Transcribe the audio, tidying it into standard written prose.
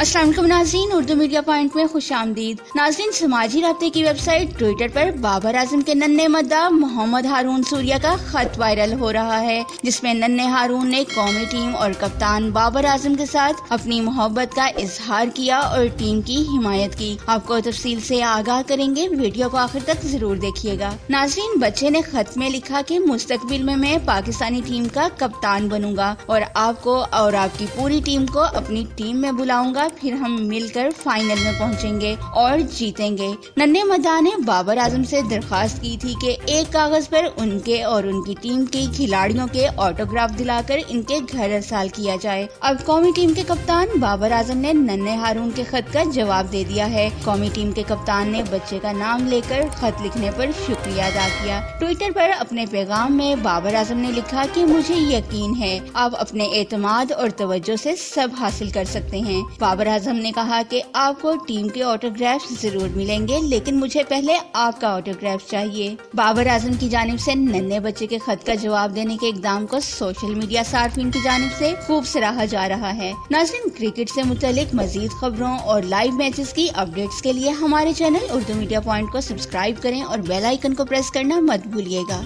अस्सलाम वालेकुम नाज़रीन, उर्दू मीडिया पॉइंट में खुश आमदीद। नाज़रीन, समाजी राब्ते की वेबसाइट ट्विटर पर बाबर आजम के नन्हे मद्दा मोहम्मद हारून सूर्या का खत वायरल हो रहा है, जिसमें नन्हे हारून ने कौमी टीम और कप्तान बाबर आजम के साथ अपनी मोहब्बत का इजहार किया और टीम की हिमायत की। आपको तफसील से आगाह करेंगे, वीडियो को आखिर तक जरूर देखिएगा। नाज़रीन, बच्चे ने खत में लिखा कि मुस्तकबिल में मैं पाकिस्तानी टीम का कप्तान बनूंगा और आपको और आपकी पूरी टीम को अपनी टीम में बुलाऊंगा, फिर हम मिलकर फाइनल में पहुंचेंगे और जीतेंगे। नन्हे मद्दा ने बाबर आजम से दरखास्त की थी कि एक कागज पर उनके और उनकी टीम के खिलाड़ियों के ऑटोग्राफ दिलाकर इनके घर अरसाल किया जाए। अब कौमी टीम के कप्तान बाबर आजम ने नन्हे हारून के खत का जवाब दे दिया है। कौमी टीम के कप्तान ने बच्चे का नाम लेकर खत लिखने पर शुक्रिया अदा किया। ट्विटर पर अपने पैगाम में बाबर आजम ने लिखा कि मुझे यकीन है आप अपने एतमाद और तवज्जो से सब हासिल कर सकते हैं। बाबर आजम ने कहा कि आपको टीम के ऑटोग्राफ जरूर मिलेंगे, लेकिन मुझे पहले आपका ऑटोग्राफ चाहिए। बाबर आजम की जानिब से नन्हे बच्चे के खत का जवाब देने के इकदाम को सोशल मीडिया सार्फिन की जानिब से खूब सराहा जा रहा है। नाज़रीन, क्रिकेट से मुतालिक मजीद खबरों और लाइव मैचेस की अपडेट्स के लिए हमारे चैनल उर्दू मीडिया पॉइंट को सब्सक्राइब करें और बेल आइकन को प्रेस करना मत भूलिएगा।